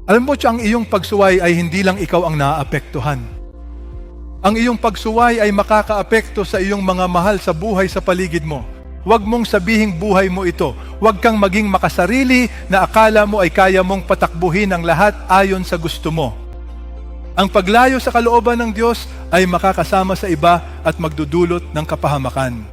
Alam mo, ang iyong pagsuway ay hindi lang ikaw ang naaapektuhan. Ang iyong pagsuway ay makakaapekto sa iyong mga mahal sa buhay sa paligid mo. Huwag mong sabihing buhay mo ito. Huwag kang maging makasarili na akala mo ay kaya mong patakbuhin ang lahat ayon sa gusto mo. Ang paglayo sa kalooban ng Diyos ay makakasama sa iba at magdudulot ng kapahamakan.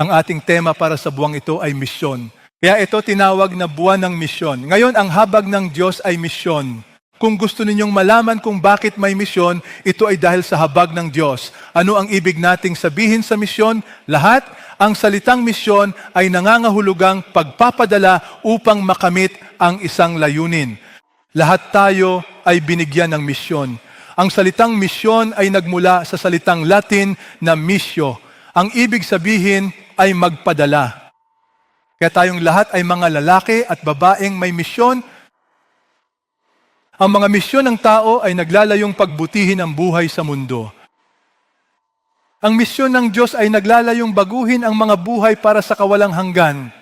Ang ating tema para sa buwang ito ay misyon. Kaya ito tinawag na buwan ng misyon. Ngayon, ang habag ng Diyos ay misyon. Kung gusto ninyong malaman kung bakit may misyon, ito ay dahil sa habag ng Diyos. Ano ang ibig nating sabihin sa misyon? Lahat, ang salitang misyon ay nangangahulugang pagpapadala upang makamit ang isang layunin. Lahat tayo ay binigyan ng misyon. Ang salitang misyon ay nagmula sa salitang Latin na missio. Ang ibig sabihin ay magpadala. Kaya tayong lahat ay mga lalaki at babaeng may misyon. Ang mga misyon ng tao ay naglalayong pagbutihin ang buhay sa mundo. Ang misyon ng Diyos ay naglalayong baguhin ang mga buhay para sa kawalang hanggan.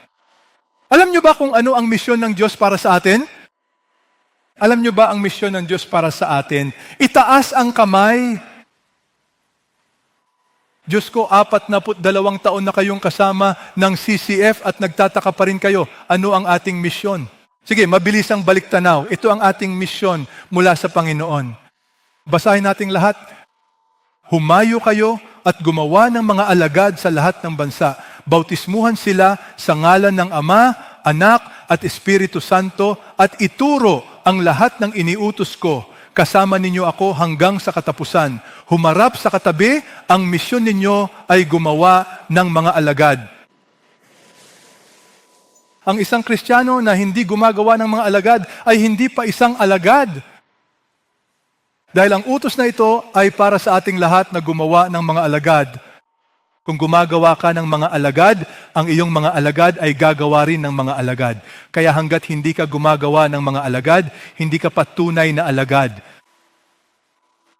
Alam niyo ba kung ano ang misyon ng Diyos para sa atin? Alam niyo ba ang misyon ng Diyos para sa atin? Itaas ang kamay. Diyos ko, 42 taon na kayong kasama ng CCF at nagtataka pa rin kayo. Ano ang ating misyon? Sige, mabilis ang baliktanaw. Ito ang ating misyon mula sa Panginoon. Basahin nating lahat. Humayo kayo at gumawa ng mga alagad sa lahat ng bansa. Bautismuhan sila sa ngalan ng Ama, Anak at Espiritu Santo at ituro ang lahat ng iniutos ko. Kasama ninyo ako hanggang sa katapusan. Humarap sa katabi, ang misyon ninyo ay gumawa ng mga alagad. Ang isang Kristiyano na hindi gumagawa ng mga alagad ay hindi pa isang alagad. Dahil ang utos na ito ay para sa ating lahat na gumawa ng mga alagad. Kung gumagawa ka ng mga alagad, ang iyong mga alagad ay gagawa rin ng mga alagad. Kaya hanggat hindi ka gumagawa ng mga alagad, hindi ka pa tunay na alagad.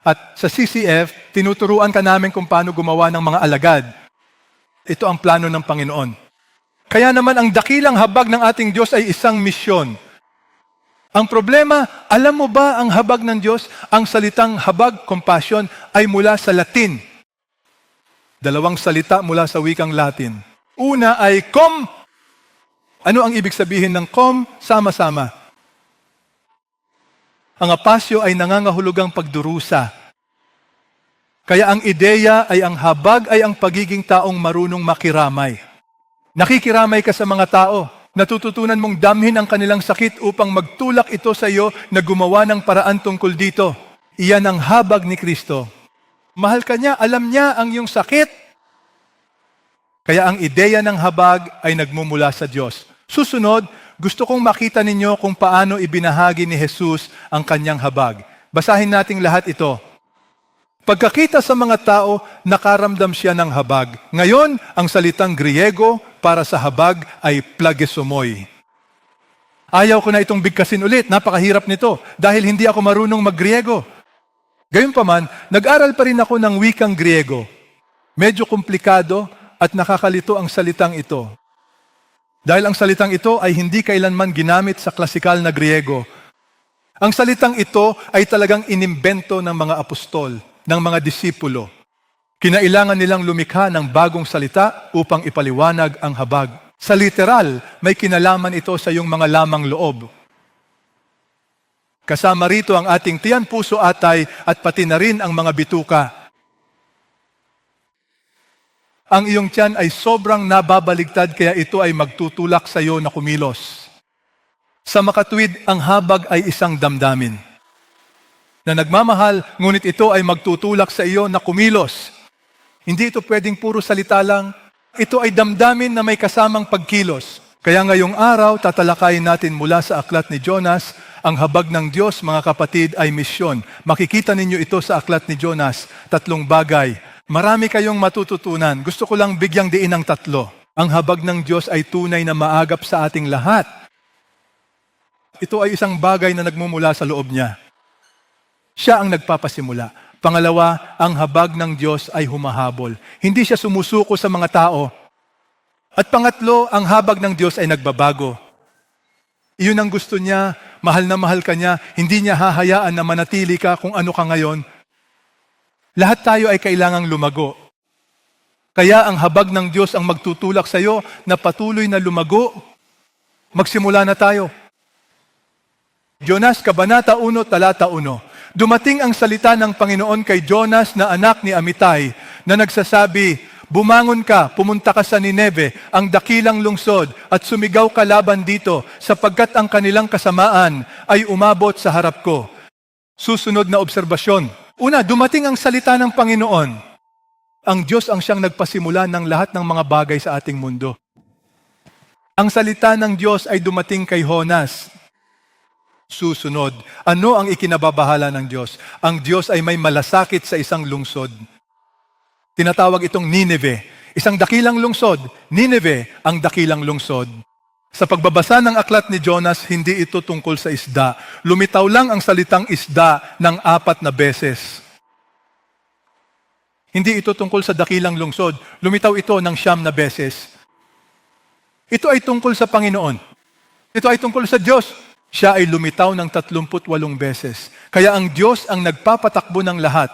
At sa CCF, tinuturuan ka namin kung paano gumawa ng mga alagad. Ito ang plano ng Panginoon. Kaya naman ang dakilang habag ng ating Diyos ay isang misyon. Ang problema, alam mo ba ang habag ng Diyos? Ang salitang habag, compassion, ay mula sa Latin. Dalawang salita mula sa wikang Latin. Una ay com. Ano ang ibig sabihin ng com? Sama-sama. Ang apasyo ay nangangahulugang pagdurusa. Kaya ang ideya ay ang habag ay ang pagiging taong marunong makiramay. Nakikiramay ka sa mga tao. Natututunan mong damhin ang kanilang sakit upang magtulak ito sa iyo na gumawa ng paraan tungkol dito. Iyan ang habag ni Kristo. Mahal ka niya, alam niya ang iyong sakit. Kaya ang ideya ng habag ay nagmumula sa Diyos. Susunod, gusto kong makita ninyo kung paano ibinahagi ni Jesus ang kanyang habag. Basahin nating lahat ito. Pagkakita sa mga tao, nakaramdam siya ng habag. Ngayon, ang salitang Griego para sa habag ay plagesomoi. Ayaw ko na itong bigkasin ulit, napakahirap nito, dahil hindi ako marunong mag-Griego. Gayunpaman, nag-aral pa rin ako ng wikang Griego. Medyo komplikado at nakakalito ang salitang ito. Dahil ang salitang ito ay hindi kailanman ginamit sa klasikal na Griego. Ang salitang ito ay talagang inimbento ng mga apostol, ng mga disipulo. Kinailangan nilang lumikha ng bagong salita upang ipaliwanag ang habag. Sa literal, may kinalaman ito sa iyong mga lamang loob. Kasama rito ang ating tiyan, puso, atay at pati na rin ang mga bituka. Ang iyong tiyan ay sobrang nababaligtad kaya ito ay magtutulak sa iyo na kumilos. Sa makatuwid, ang habag ay isang damdamin na nagmamahal, ngunit ito ay magtutulak sa iyo na kumilos. Hindi ito pwedeng puro salita lang. Ito ay damdamin na may kasamang pagkilos. Kaya ngayong araw, tatalakayin natin mula sa aklat ni Jonas, ang habag ng Diyos, mga kapatid, ay misyon. Makikita ninyo ito sa aklat ni Jonas, 3 bagay. Marami kayong matututunan. Gusto ko lang bigyang diin ng 3. Ang habag ng Diyos ay tunay na maagap sa ating lahat. Ito ay isang bagay na nagmumula sa loob niya. Siya ang nagpapasimula. Pangalawa, ang habag ng Diyos ay humahabol. Hindi siya sumusuko sa mga tao. At pangatlo, ang habag ng Diyos ay nagbabago. Iyon ang gusto niya, mahal na mahal ka niya, hindi niya hahayaan na manatili ka kung ano ka ngayon. Lahat tayo ay kailangang lumago. Kaya ang habag ng Diyos ang magtutulak sa iyo na patuloy na lumago. Magsimula na tayo. Jonas, Kabanata 1, Talata 1. Dumating ang salita ng Panginoon kay Jonas na anak ni Amitay na nagsasabi, "Bumangon ka, pumunta ka sa Nineve, ang dakilang lungsod, at sumigaw ka laban dito, sapagkat ang kanilang kasamaan ay umabot sa harap ko." Susunod na obserbasyon. Una, dumating ang salita ng Panginoon. Ang Diyos ang siyang nagpasimula ng lahat ng mga bagay sa ating mundo. Ang salita ng Diyos ay dumating kay Jonas. Susunod, ano ang ikinababahala ng Diyos? Ang Diyos ay may malasakit sa isang lungsod. Tinatawag itong Nineve. Isang dakilang lungsod. Nineve ang dakilang lungsod. Sa pagbabasa ng aklat ni Jonas, hindi ito tungkol sa isda. Lumitaw lang ang salitang isda ng 4 na beses. Hindi ito tungkol sa dakilang lungsod. Lumitaw ito ng 9 na beses. Ito ay tungkol sa Panginoon. Ito ay tungkol sa Diyos. Siya ay lumitaw ng 38 beses. Kaya ang Diyos ang nagpapatakbo ng lahat.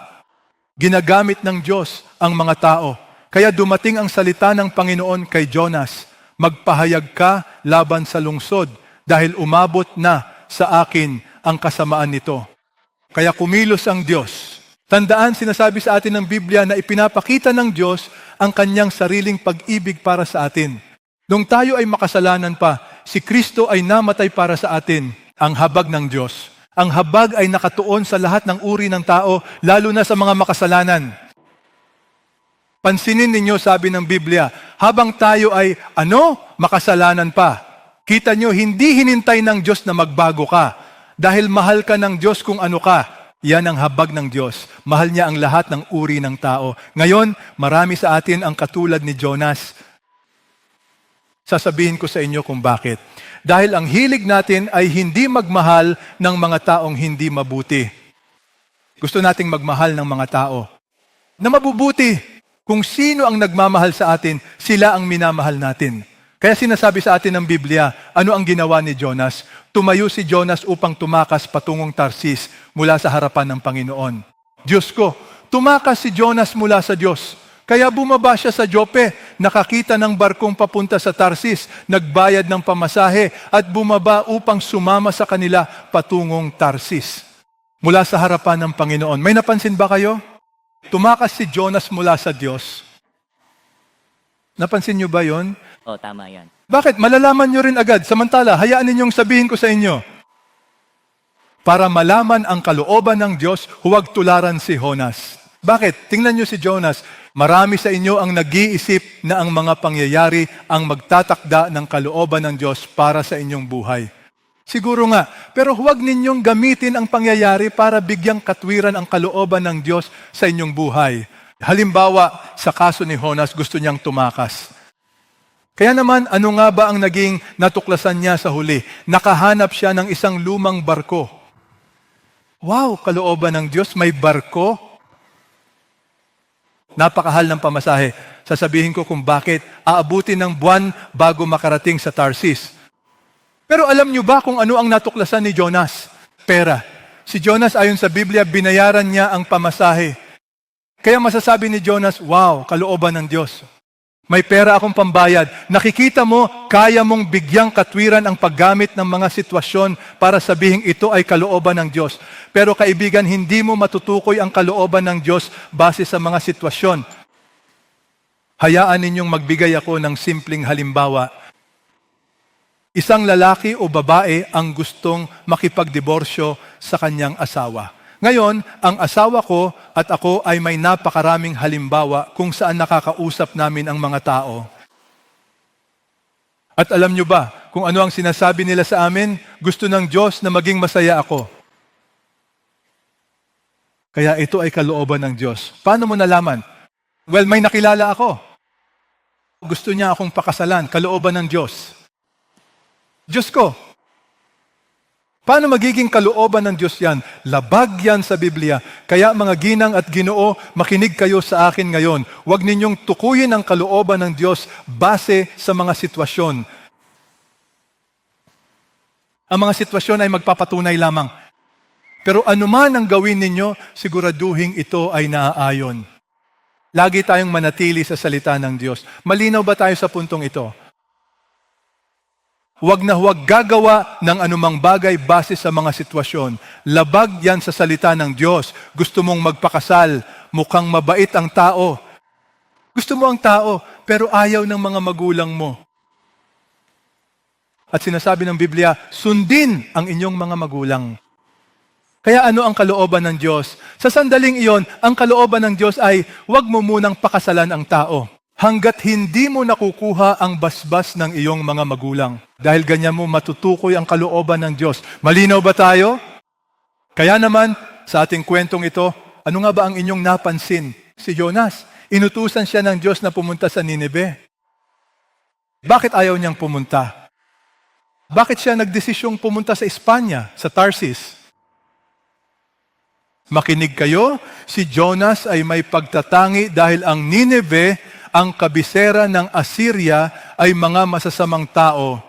Ginagamit ng Diyos ang mga tao. Kaya dumating ang salita ng Panginoon kay Jonas, "Magpahayag ka laban sa lungsod dahil umabot na sa akin ang kasamaan nito." Kaya kumilos ang Diyos. Tandaan, sinasabi sa atin ng Biblia na ipinapakita ng Diyos ang kanyang sariling pag-ibig para sa atin. Nung tayo ay makasalanan pa, si Kristo ay namatay para sa atin, ang habag ng Diyos. Ang habag ay nakatuon sa lahat ng uri ng tao, lalo na sa mga makasalanan. Pansinin ninyo, sabi ng Biblia, habang tayo ay, makasalanan pa. Kita nyo, hindi hinintay ng Diyos na magbago ka. Dahil mahal ka ng Diyos kung ano ka. Yan ang habag ng Diyos. Mahal niya ang lahat ng uri ng tao. Ngayon, marami sa atin ang katulad ni Jonas. Sasabihin ko sa inyo kung bakit. Dahil ang hilig natin ay hindi magmahal ng mga taong hindi mabuti. Gusto nating magmahal ng mga tao na mabubuti. Kung sino ang nagmamahal sa atin, sila ang minamahal natin. Kaya sinasabi sa atin ng Biblia, ano ang ginawa ni Jonas? Tumayo si Jonas upang tumakas patungong Tarsis mula sa harapan ng Panginoon. Diyos ko, tumakas si Jonas mula sa Diyos. Kaya bumaba siya sa Jope, nakakita ng barkong papunta sa Tarsis, nagbayad ng pamasahe at bumaba upang sumama sa kanila patungong Tarsis. Mula sa harapan ng Panginoon. May napansin ba kayo? Tumakas si Jonas mula sa Diyos. Napansin niyo ba yon? Oh, tama yan. Bakit? Malalaman niyo rin agad. Samantala, hayaan ninyong sabihin ko sa inyo. Para malaman ang kalooban ng Diyos, huwag tularan si Jonas. Bakit? Tingnan niyo si Jonas. Marami sa inyo ang nag-iisip na ang mga pangyayari ang magtatakda ng kalooban ng Diyos para sa inyong buhay. Siguro nga, pero huwag ninyong gamitin ang pangyayari para bigyang katwiran ang kalooban ng Diyos sa inyong buhay. Halimbawa, sa kaso ni Jonas, gusto niyang tumakas. Kaya naman, ano nga ba ang naging natuklasan niya sa huli? Nakahanap siya ng isang lumang barko. Wow, kalooban ng Diyos, may barko. Napakahal ng pamasahe. Sasabihin ko kung bakit aabutin ng buwan bago makarating sa Tarsis. Pero alam niyo ba kung ano ang natuklasan ni Jonas? Pera. Si Jonas ayon sa Biblia, binayaran niya ang pamasahe. Kaya masasabi ni Jonas, wow, kalooban ng Diyos. May pera akong pambayad. Nakikita mo, kaya mong bigyang katwiran ang paggamit ng mga sitwasyon para sabihin ito ay kalooban ng Diyos. Pero kaibigan, hindi mo matutukoy ang kalooban ng Diyos base sa mga sitwasyon. Hayaan ninyong magbigay ako ng simpleng halimbawa. Isang lalaki o babae ang gustong makipagdiborsyo sa kanyang asawa. Ngayon, ang asawa ko at ako ay may napakaraming halimbawa kung saan nakakausap namin ang mga tao. At alam nyo ba kung ano ang sinasabi nila sa amin? Gusto ng Diyos na maging masaya ako. Kaya ito ay kalooban ng Diyos. Paano mo nalaman? Well, may nakilala ako. Gusto niya akong pakasalan, kalooban ng Diyos. Diyos ko, Paano magiging kalooban ng Diyos yan? Labag yan sa Biblia. Kaya mga ginang at ginoo, makinig kayo sa akin ngayon. Huwag ninyong tukuyin ang kalooban ng Diyos base sa mga sitwasyon. Ang mga sitwasyon ay magpapatunay lamang. Pero anuman ang gawin ninyo, siguraduhin ito ay naaayon. Lagi tayong manatili sa salita ng Diyos. Malinaw ba tayo sa puntong ito? Huwag na huwag gagawa ng anumang bagay base sa mga sitwasyon. Labag yan sa salita ng Diyos. Gusto mong magpakasal, mukhang mabait ang tao. Gusto mo ang tao, pero ayaw ng mga magulang mo. At sinasabi ng Biblia, sundin ang inyong mga magulang. Kaya ano ang kalooban ng Diyos? Sa sandaling iyon, ang kalooban ng Diyos ay huwag mo munang pakasalan ang tao. Hanggat hindi mo nakukuha ang basbas ng iyong mga magulang. Dahil ganyan mo matutukoy ang kalooban ng Diyos. Malinaw ba tayo? Kaya naman, sa ating kwentong ito, ano nga ba ang inyong napansin? Si Jonas, inutusan siya ng Diyos na pumunta sa Nineveh. Bakit ayaw niyang pumunta? Bakit siya nagdesisyong pumunta sa Espanya, sa Tarsis? Makinig kayo, si Jonas ay may pagtatangi dahil ang Nineveh, ang kabisera ng Assyria, ay mga masasamang tao.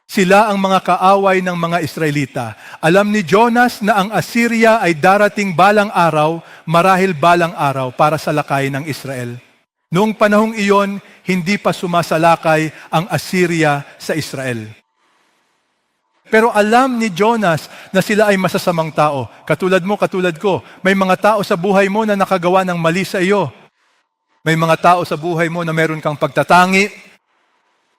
Sila ang mga kaaway ng mga Israelita. Alam ni Jonas na ang Assyria ay darating balang araw, marahil balang araw para sa lakay ng Israel. Noong panahong iyon, hindi pa sumasalakay ang Assyria sa Israel. Pero alam ni Jonas na sila ay masasamang tao. Katulad mo, katulad ko. May mga tao sa buhay mo na nakagawa ng mali sa iyo. May mga tao sa buhay mo na meron kang pagtatangi.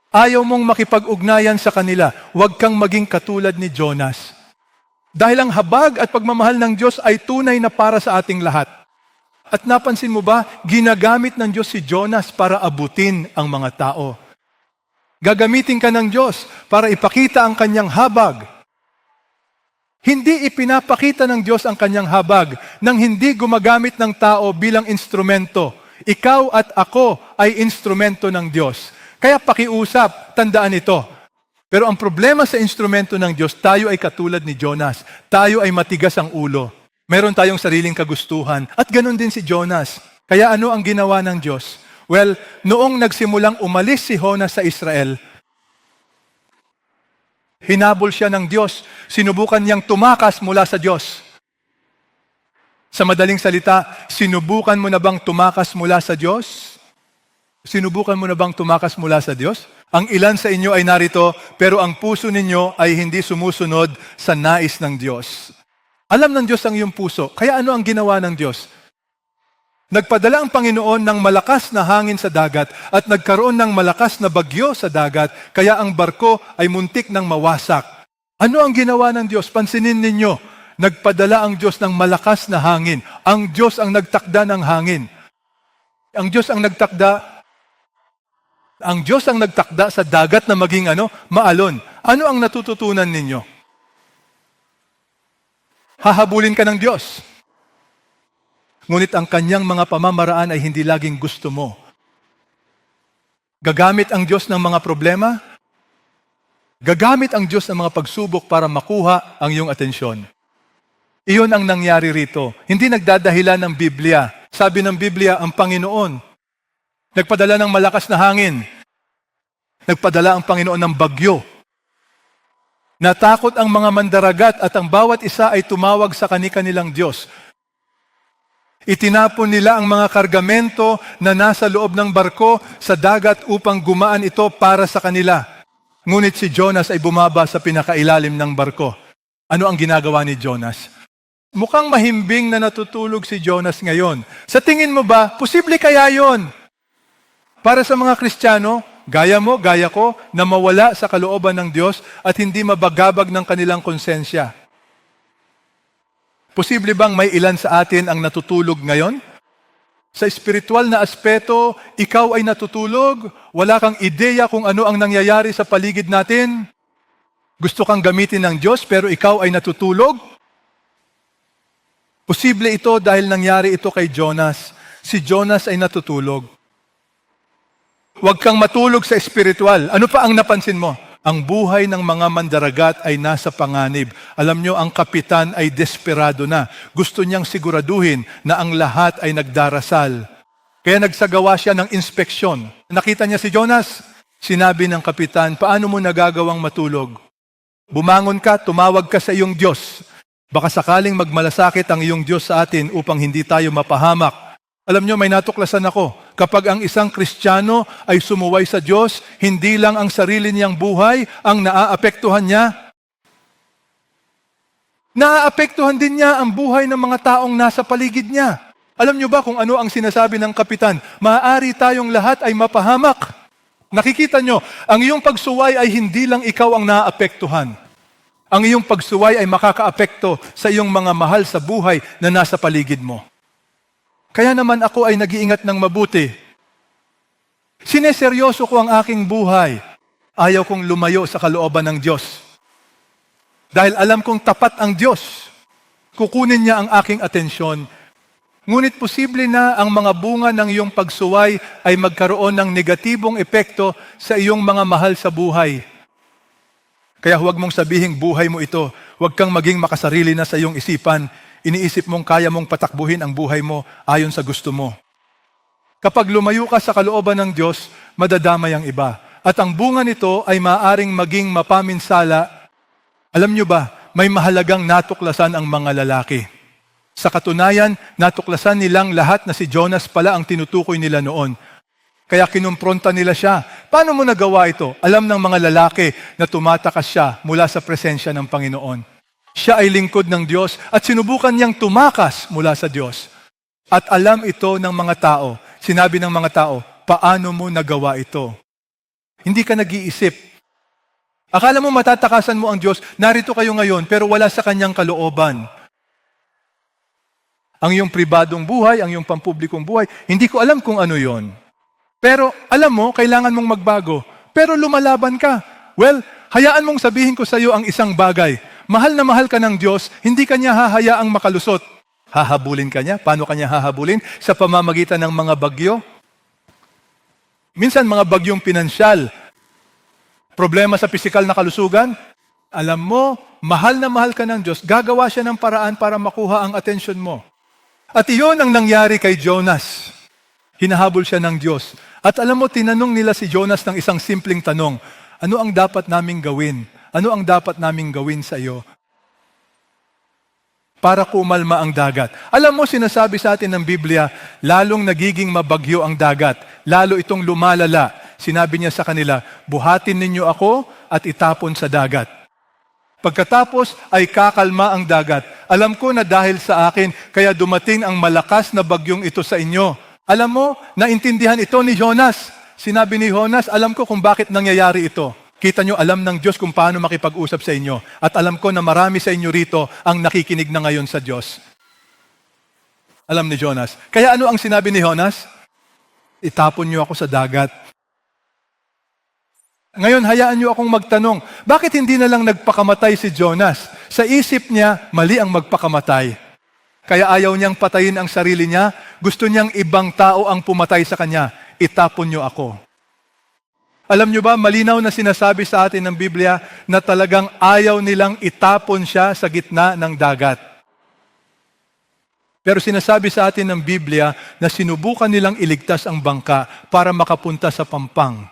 Ayaw mong makipag-ugnayan sa kanila. Huwag kang maging katulad ni Jonas. Dahil ang habag at pagmamahal ng Diyos ay tunay na para sa ating lahat. At napansin mo ba, ginagamit ng Diyos si Jonas para abutin ang mga tao. Gagamitin ka ng Diyos para ipakita ang kanyang habag. Hindi ipinapakita ng Diyos ang kanyang habag nang hindi gumagamit ng tao bilang instrumento. Ikaw at ako ay instrumento ng Diyos. Kaya pakiusap, tandaan ito. Pero ang problema sa instrumento ng Diyos, tayo ay katulad ni Jonas. Tayo ay matigas ang ulo. Meron tayong sariling kagustuhan. At ganun din si Jonas. Kaya ano ang ginawa ng Diyos? Well, noong nagsimulang umalis si Jonas sa Israel, hinabol siya ng Diyos. Sinubukan niyang tumakas mula sa Diyos. Sa madaling salita, sinubukan mo na bang tumakas mula sa Diyos? Sinubukan mo na bang tumakas mula sa Diyos? Ang ilan sa inyo ay narito, pero ang puso ninyo ay hindi sumusunod sa nais ng Diyos. Alam ng Diyos ang iyong puso. Kaya ano ang ginawa ng Diyos? Nagpadala ang Panginoon ng malakas na hangin sa dagat at nagkaroon ng malakas na bagyo sa dagat, kaya ang barko ay muntik ng mawasak. Ano ang ginawa ng Diyos? Pansinin ninyo. Nagpadala ang Diyos ng malakas na hangin. Ang Diyos ang nagtakda ng hangin. Ang Diyos ang nagtakda sa dagat na maging maalon. Ano ang natututunan ninyo? Hahabulin ka ng Diyos. Ngunit ang kanyang mga pamamaraan ay hindi laging gusto mo. Gagamit ang Diyos ng mga problema. Gagamit ang Diyos ng mga pagsubok para makuha ang iyong atensyon. Iyon ang nangyari rito. Hindi nagdadahilan ng Biblia. Sabi ng Biblia, ang Panginoon, nagpadala ng malakas na hangin. Nagpadala ang Panginoon ng bagyo. Natakot ang mga mandaragat at ang bawat isa ay tumawag sa kani-kanilang Diyos. Itinapon nila ang mga kargamento na nasa loob ng barko sa dagat upang gumaan ito para sa kanila. Ngunit si Jonas ay bumaba sa pinakailalim ng barko. Ano ang ginagawa ni Jonas? Mukhang mahimbing na natutulog si Jonas ngayon. Sa tingin mo ba, posible kaya yon? Para sa mga Kristiyano, gaya mo, gaya ko, na mawala sa kalooban ng Diyos at hindi mabagabag ng kanilang konsensya. Posible bang may ilan sa atin ang natutulog ngayon? Sa espiritual na aspeto, ikaw ay natutulog, wala kang ideya kung ano ang nangyayari sa paligid natin. Gusto kang gamitin ng Diyos pero ikaw ay natutulog? Posible ito dahil nangyari ito kay Jonas. Si Jonas ay natutulog. Huwag kang matulog sa espiritual. Ano pa ang napansin mo? Ang buhay ng mga mandaragat ay nasa panganib. Alam nyo, ang kapitan ay desperado na. Gusto niyang siguraduhin na ang lahat ay nagdarasal. Kaya nagsagawa siya ng inspeksyon. Nakita niya si Jonas. Sinabi ng kapitan, paano mo nagagawang matulog? Bumangon ka, tumawag ka sa iyong Diyos. Baka sakaling magmalasakit ang iyong Diyos sa atin upang hindi tayo mapahamak. Alam nyo, may natuklasan ako. Kapag ang isang Kristiyano ay sumuway sa Diyos, hindi lang ang sarili niyang buhay ang naaapektuhan niya. Naaapektuhan din niya ang buhay ng mga taong nasa paligid niya. Alam nyo ba kung ano ang sinasabi ng kapitan? Maaari tayong lahat ay mapahamak. Nakikita nyo, ang iyong pagsuway ay hindi lang ikaw ang naaapektuhan. Ang iyong pagsuway ay makakaapekto sa iyong mga mahal sa buhay na nasa paligid mo. Kaya naman ako ay nag-iingat ng mabuti. Sineseryoso ko ang aking buhay. Ayaw kong lumayo sa kalooban ng Diyos. Dahil alam kong tapat ang Diyos. Kukunin niya ang aking atensyon. Ngunit posible na ang mga bunga ng iyong pagsuway ay magkaroon ng negatibong epekto sa iyong mga mahal sa buhay. Kaya huwag mong sabihing buhay mo ito. Huwag kang maging makasarili na sa iyong isipan. Iniisip mong kaya mong patakbuhin ang buhay mo ayon sa gusto mo. Kapag lumayo ka sa kalooban ng Diyos, madadamay ang iba. At ang bunga nito ay maaaring maging mapaminsala. Alam nyo ba, may mahalagang natuklasan ang mga lalaki. Sa katunayan, natuklasan nilang lahat na si Jonas pala ang tinutukoy nila noon. Kaya kinumpronta nila siya. Paano mo nagawa ito? Alam ng mga lalaki na tumatakas siya mula sa presensya ng Panginoon. Siya ay lingkod ng Diyos at sinubukan niyang tumakas mula sa Diyos. At alam ito ng mga tao. Sinabi ng mga tao, paano mo nagawa ito? Hindi ka nag-iisip. Akala mo matatakasan mo ang Diyos, narito kayo ngayon, pero wala sa kanyang kalooban. Ang iyong pribadong buhay, ang iyong pampublikong buhay, hindi ko alam kung ano yon. Pero alam mo, kailangan mong magbago. Pero lumalaban ka. Well, hayaan mong sabihin ko sa iyo ang isang bagay. Mahal na mahal ka ng Diyos, hindi ka niya hahayaang makalusot. Hahabulin ka niya. Paano ka niya hahabulin? Sa pamamagitan ng mga bagyo. Minsan mga bagyong pinansyal. Problema sa pisikal na kalusugan. Alam mo, mahal na mahal ka ng Diyos, gagawa siya ng paraan para makuha ang atensyon mo. At iyon ang nangyari kay Jonas. Hinahabol siya ng Diyos. At alam mo, tinanong nila si Jonas ng isang simpleng tanong. Ano ang dapat naming gawin? Ano ang dapat naming gawin sa iyo para kumalma ang dagat? Alam mo, sinasabi sa atin ng Biblia, lalong nagiging mabagyo ang dagat. Lalo itong lumalala. Sinabi niya sa kanila, buhatin ninyo ako at itapon sa dagat. Pagkatapos ay kakalma ang dagat. Alam ko na dahil sa akin, kaya dumating ang malakas na bagyong ito sa inyo. Alam mo, naintindihan ito ni Jonas. Sinabi ni Jonas, alam ko kung bakit nangyayari ito. Kita nyo, alam ng Diyos kung paano makipag-usap sa inyo. At alam ko na marami sa inyo rito ang nakikinig na ngayon sa Diyos. Alam ni Jonas. Kaya ano ang sinabi ni Jonas? Itapon nyo ako sa dagat. Ngayon, hayaan nyo akong magtanong, bakit hindi na lang nagpakamatay si Jonas? Sa isip niya, mali ang magpakamatay. Kaya ayaw niyang patayin ang sarili niya. Gusto niyang ibang tao ang pumatay sa kanya. Itapon nyo ako. Alam nyo ba, malinaw na sinasabi sa atin ng Biblia na talagang ayaw nilang itapon siya sa gitna ng dagat. Pero sinasabi sa atin ng Biblia na sinubukan nilang iligtas ang bangka para makapunta sa pampang.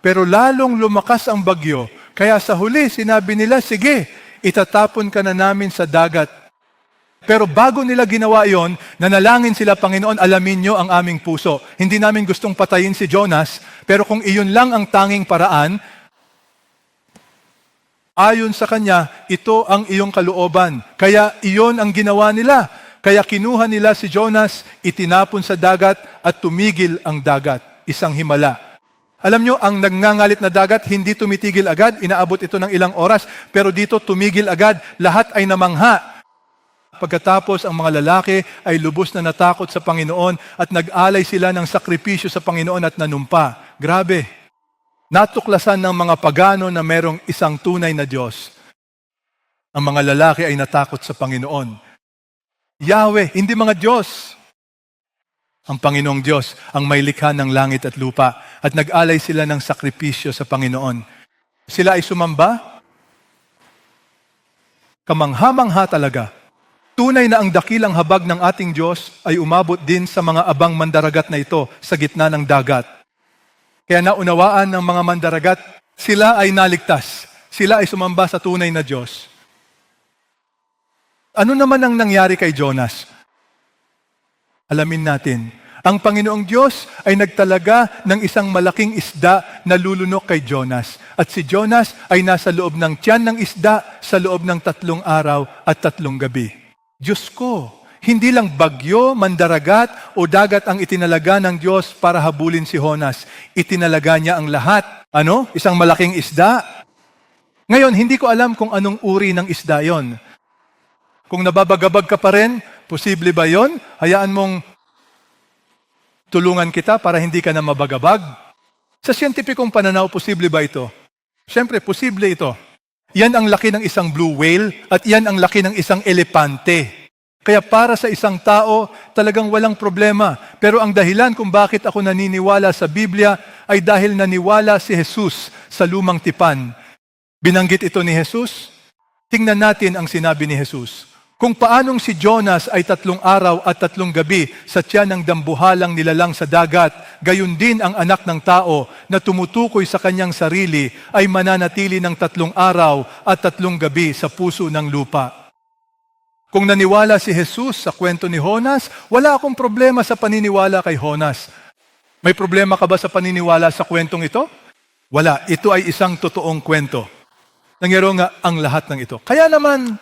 Pero lalong lumakas ang bagyo, kaya sa huli sinabi nila, sige, itatapon ka na namin sa dagat. Pero bago nila ginawa yon, nanalangin sila, Panginoon, alamin nyo ang aming puso. Hindi namin gustong patayin si Jonas, pero kung iyon lang ang tanging paraan, ayon sa kanya, ito ang iyong kalooban. Kaya iyon ang ginawa nila. Kaya kinuha nila si Jonas, itinapon sa dagat at tumigil ang dagat. Isang himala. Alam nyo, ang nagngangalit na dagat, hindi tumitigil agad, inaabot ito ng ilang oras, pero dito tumigil agad, lahat ay namangha. Pagkatapos, ang mga lalaki ay lubos na natakot sa Panginoon at nag-alay sila ng sakripisyo sa Panginoon at nanumpa. Grabe. Natuklasan ng mga pagano na merong isang tunay na Diyos. Ang mga lalaki ay natakot sa Panginoon. Yahweh, hindi mga Diyos. Ang Panginoong Diyos ang may likha ng langit at lupa at nag-alay sila ng sakripisyo sa Panginoon. Sila ay sumamba? Kamangha-mangha talaga. Tunay na ang dakilang habag ng ating Diyos ay umabot din sa mga abang mandaragat na ito sa gitna ng dagat. Kaya naunawaan ng mga mandaragat, sila ay naligtas. Sila ay sumamba sa tunay na Diyos. Ano naman ang nangyari kay Jonas? Alamin natin. Ang Panginoong Diyos ay nagtalaga ng isang malaking isda na lulunok kay Jonas. At si Jonas ay nasa loob ng tiyan ng isda sa loob ng 3 araw at 3 gabi. Diyos ko, hindi lang bagyo, mandaragat o dagat ang itinalaga ng Diyos para habulin si Jonas. Itinalaga niya ang lahat. Ano? Isang malaking isda. Ngayon, hindi ko alam kung anong uri ng isda yon. Kung nababagabag ka pa rin, posible ba yon? Hayaan mong tulungan kita para hindi ka na mabagabag. Sa siyentipikong pananaw, posible ba ito? Siyempre, posible ito. Yan ang laki ng isang blue whale at yan ang laki ng isang elepante. Kaya para sa isang tao, talagang walang problema. Pero ang dahilan kung bakit ako naniniwala sa Biblia ay dahil naniwala si Jesus sa lumang tipan. Binanggit ito ni Jesus? Tingnan natin ang sinabi ni Jesus. Kung paanong si Jonas ay 3 araw at 3 gabi sa tiyan ng dambuhalang nilalang sa dagat, gayon din ang anak ng tao na tumutukoy sa kanyang sarili ay mananatili ng 3 araw at 3 gabi sa puso ng lupa. Kung naniwala si Jesus sa kwento ni Jonas, wala akong problema sa paniniwala kay Jonas. May problema ka ba sa paniniwala sa kwentong ito? Wala. Ito ay isang totoong kwento. Nangyari nga ang lahat ng ito. Kaya naman,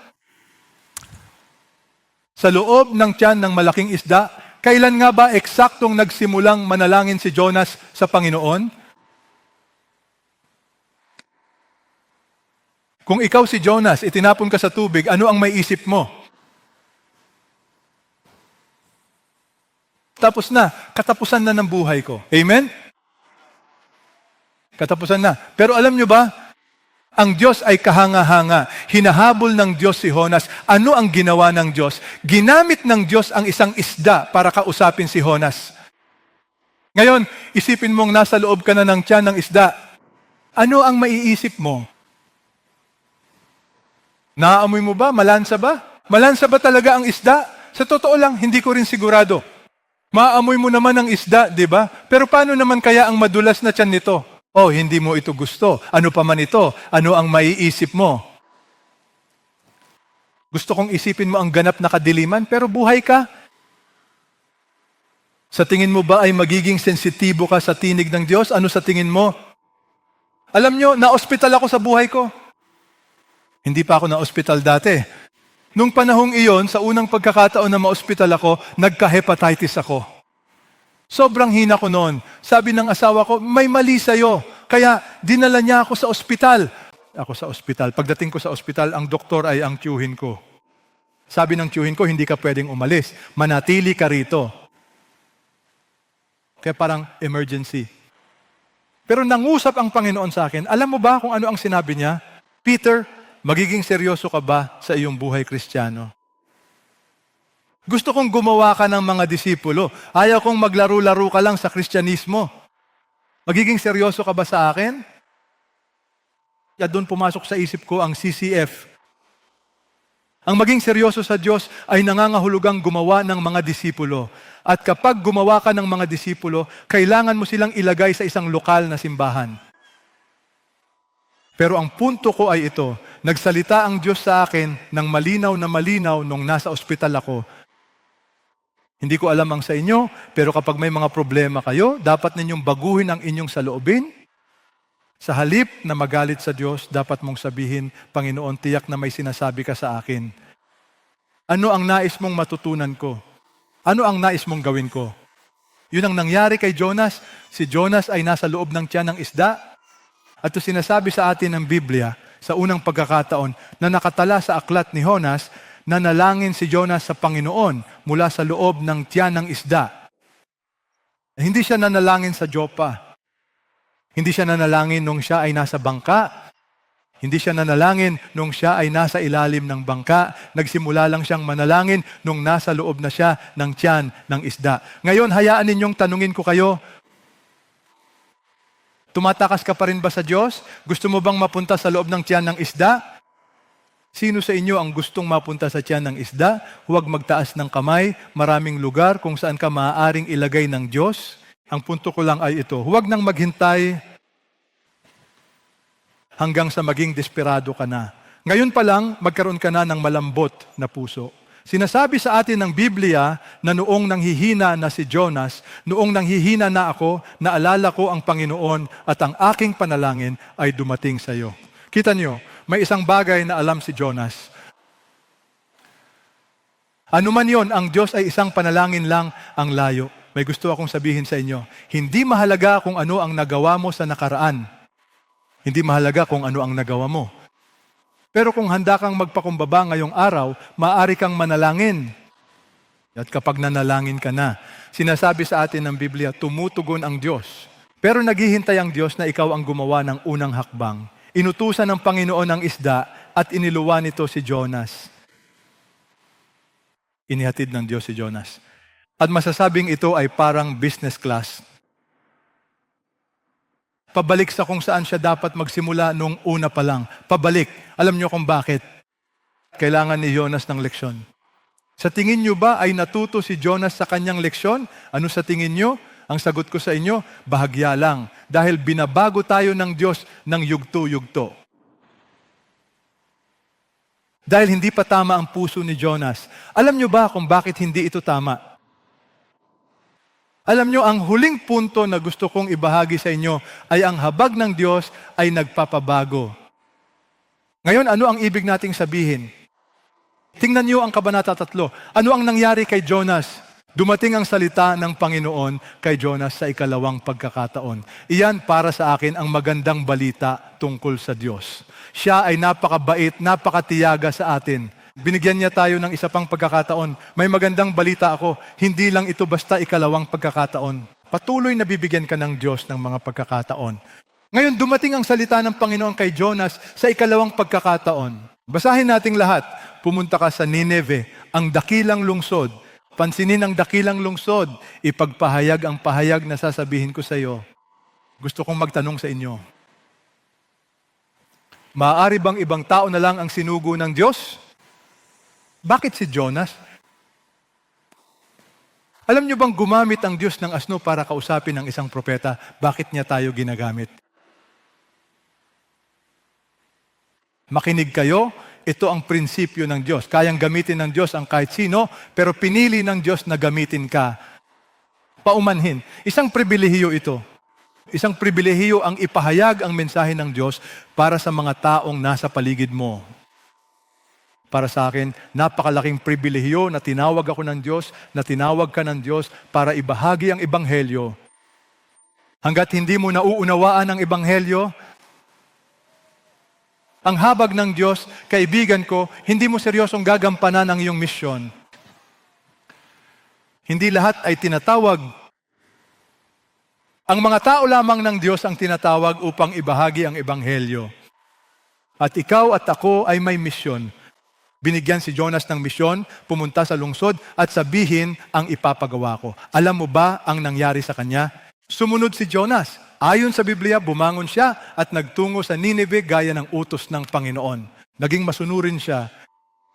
sa loob ng tiyan ng malaking isda, kailan nga ba eksaktong nagsimulang manalangin si Jonas sa Panginoon? Kung ikaw si Jonas, itinapon ka sa tubig, ano ang may isip mo? Tapos na, katapusan na ng buhay ko. Amen? Katapusan na. Pero alam nyo ba, ang Diyos ay kahanga-hanga. Hinahabol ng Diyos si Jonas. Ano ang ginawa ng Diyos? Ginamit ng Diyos ang isang isda para kausapin si Jonas. Ngayon, isipin mong nasa loob ka na ng tiyan ng isda. Ano ang maiisip mo? Naaamoy mo ba? Malansa ba? Malansa ba talaga ang isda? Sa totoo lang, hindi ko rin sigurado. Maamoy mo naman ang isda, di ba? Pero paano naman kaya ang madulas na tiyan nito? Oh, hindi mo ito gusto. Ano pa man ito? Ano ang maiisip mo? Gusto kong isipin mo ang ganap na kadiliman, pero buhay ka. Sa tingin mo ba ay magiging sensitibo ka sa tinig ng Diyos? Ano sa tingin mo? Alam nyo, na-ospital ako sa buhay ko. Hindi pa ako na-ospital dati. Nung panahong iyon, sa unang pagkakataon na ma-ospital ako, nagka-hepatitis ako. Sobrang hina ko noon. Sabi ng asawa ko, may mali sa'yo. Kaya dinala niya ako sa ospital. Ako sa ospital. Pagdating ko sa ospital, ang doktor ay ang tiyuhin ko. Sabi ng tiyuhin ko, hindi ka pwedeng umalis. Manatili ka rito. Kaya parang emergency. Pero nangusap ang Panginoon sa akin. Alam mo ba kung ano ang sinabi niya? Peter, magiging seryoso ka ba sa iyong buhay Kristiyano? Gusto kong gumawa ka ng mga disipulo. Ayaw kong maglaro-laro ka lang sa Kristyanismo. Magiging seryoso ka ba sa akin? Kaya doon pumasok sa isip ko ang CCF. Ang maging seryoso sa Diyos ay nangangahulugang gumawa ng mga disipulo. At kapag gumawa ka ng mga disipulo, kailangan mo silang ilagay sa isang lokal na simbahan. Pero ang punto ko ay ito, nagsalita ang Diyos sa akin ng malinaw na malinaw nung nasa ospital ako. Hindi ko alam ang sa inyo, pero kapag may mga problema kayo, dapat ninyong baguhin ang inyong saloobin. Sa halip na magalit sa Diyos, dapat mong sabihin, Panginoon, tiyak na may sinasabi ka sa akin. Ano ang nais mong matutunan ko? Ano ang nais mong gawin ko? Yun ang nangyari kay Jonas. Si Jonas ay nasa loob ng tiyan ng isda. At ito sinasabi sa atin ng Biblia, sa unang pagkakataon, na nakatala sa aklat ni Jonas, nanalangin si Jonas sa Panginoon mula sa loob ng tiyan ng isda. Hindi siya nanalangin sa Joppa. Hindi siya nanalangin nung siya ay nasa bangka. Hindi siya nanalangin nung siya ay nasa ilalim ng bangka. Nagsimula lang siyang manalangin nung nasa loob na siya ng tiyan ng isda. Ngayon, hayaan ninyong tanungin ko kayo, tumatakas ka pa rin ba sa Diyos? Gusto mo bang mapunta sa loob ng tiyan ng isda? Sino sa inyo ang gustong mapunta sa tiyan ng isda? Huwag magtaas ng kamay. Maraming lugar kung saan ka maaaring ilagay ng Diyos. Ang punto ko lang ay ito, huwag nang maghintay hanggang sa maging desperado ka na. Ngayon pa lang, magkaroon ka na ng malambot na puso. Sinasabi sa atin ng Biblia na noong nanghihina na si Jonas, noong nanghihina na ako, naalala ko ang Panginoon at ang aking panalangin ay dumating sa iyo. Kita niyo, may isang bagay na alam si Jonas. Ano man yon, ang Diyos ay isang panalangin lang ang layo. May gusto akong sabihin sa inyo, hindi mahalaga kung ano ang nagawa mo sa nakaraan. Hindi mahalaga kung ano ang nagawa mo. Pero kung handa kang magpakumbaba ngayong araw, maaari kang manalangin. At kapag nanalangin ka na, sinasabi sa atin ng Biblia, tumutugon ang Diyos. Pero naghihintay ang Diyos na ikaw ang gumawa ng unang hakbang. Inutusan ng Panginoon ang isda at iniluwa nito si Jonas. Inihatid ng Diyos si Jonas. At masasabing ito ay parang business class. Pabalik sa kung saan siya dapat magsimula nung una pa lang. Pabalik. Alam niyo kung bakit? Kailangan ni Jonas ng leksyon. Sa tingin niyo ba ay natuto si Jonas sa kanyang leksyon? Ano sa tingin niyo? Ang sagot ko sa inyo, bahagya lang. Dahil binabago tayo ng Diyos ng yugto-yugto. Dahil hindi pa tama ang puso ni Jonas. Alam niyo ba kung bakit hindi ito tama? Alam nyo, ang huling punto na gusto kong ibahagi sa inyo ay ang habag ng Diyos ay nagpapabago. Ngayon, ano ang ibig nating sabihin? Tingnan nyo ang Kabanata 3. Ano ang nangyari kay Jonas? Dumating ang salita ng Panginoon kay Jonas sa ikalawang pagkakataon. Iyan para sa akin ang magandang balita tungkol sa Diyos. Siya ay napakabait, napakatiyaga sa atin. Binigyan niya tayo ng isa pang pagkakataon. May magandang balita ako, hindi lang ito basta ikalawang pagkakataon. Patuloy na bibigyan ka ng Diyos ng mga pagkakataon. Ngayon, dumating ang salita ng Panginoon kay Jonas sa ikalawang pagkakataon. Basahin nating lahat. Pumunta ka sa Nineve, ang dakilang lungsod. Pansinin ang dakilang lungsod. Ipagpahayag ang pahayag na sasabihin ko sa iyo. Gusto kong magtanong sa inyo. Maaari bang ibang tao na lang ang sinugo ng Diyos? Bakit si Jonas? Alam niyo bang gumamit ang Diyos ng asno para kausapin ang isang propeta? Bakit niya tayo ginagamit? Makinig kayo, ito ang prinsipyo ng Diyos. Kayang gamitin ng Diyos ang kahit sino, pero pinili ng Diyos na gamitin ka. Paumanhin. Isang pribilehiyo ito. Isang pribilehiyo ang ipahayag ang mensahe ng Diyos para sa mga taong nasa paligid mo. Para sa akin, napakalaking pribilehiyo na tinawag ako ng Diyos, na tinawag ka ng Diyos para ibahagi ang Ebanghelyo. Hanggat hindi mo nauunawaan ang Ebanghelyo, ang habag ng Diyos, kaibigan ko, hindi mo seryosong gagampanan ang iyong misyon. Hindi lahat ay tinatawag. Ang mga tao lamang ng Diyos ang tinatawag upang ibahagi ang Ebanghelyo. At ikaw at ako ay may misyon. Binigyan si Jonas ng misyon, pumunta sa lungsod at sabihin ang ipapagawa ko. Alam mo ba ang nangyari sa kanya? Sumunod si Jonas. Ayon sa Biblia, bumangon siya at nagtungo sa Nineve gaya ng utos ng Panginoon. Naging masunurin siya.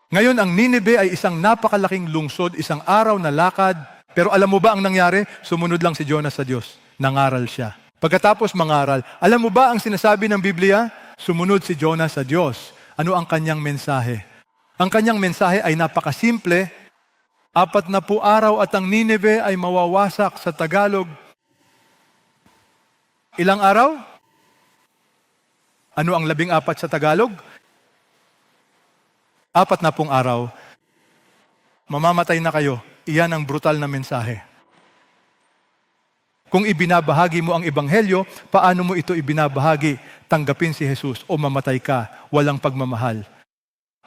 Ngayon, ang Nineve ay isang napakalaking lungsod, isang araw na lakad. Pero alam mo ba ang nangyari? Sumunod lang si Jonas sa Diyos. Nangaral siya. Pagkatapos mangaral, alam mo ba ang sinasabi ng Biblia? Sumunod si Jonas sa Diyos. Ano ang kanyang mensahe? Ang kanyang mensahe ay napakasimple. 40 araw at ang Nineve ay mawawasak sa Tagalog. Ilang araw? Ano ang 14 sa Tagalog? 40 araw. Mamamatay na kayo. Iyan ang brutal na mensahe. Kung ibinabahagi mo ang Ebanghelyo, paano mo ito ibinabahagi? Tanggapin si Jesus o mamatay ka, walang pagmamahal.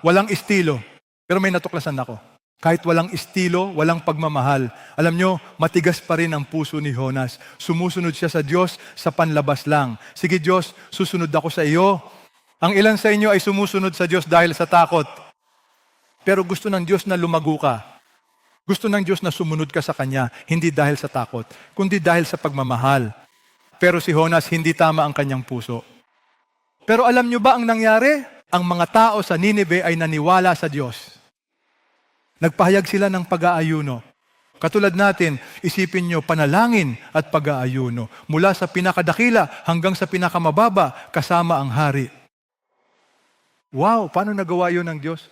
Walang estilo, pero may natuklasan ako. Kahit walang estilo, walang pagmamahal. Alam nyo, matigas pa rin ang puso ni Jonas. Sumusunod siya sa Diyos sa panlabas lang. Sige Diyos, susunod ako sa iyo. Ang ilan sa inyo ay sumusunod sa Diyos dahil sa takot. Pero gusto ng Diyos na lumago ka. Gusto ng Diyos na sumunod ka sa Kanya, hindi dahil sa takot, kundi dahil sa pagmamahal. Pero si Jonas, hindi tama ang kanyang puso. Pero alam nyo ba ang nangyari? Ang mga tao sa Nineveh ay naniwala sa Diyos. Nagpahayag sila ng pag-aayuno. Katulad natin, isipin nyo, panalangin at pag-aayuno. Mula sa pinakadakila hanggang sa pinakamababa, kasama ang hari. Wow, paano nagawa yun ng Diyos?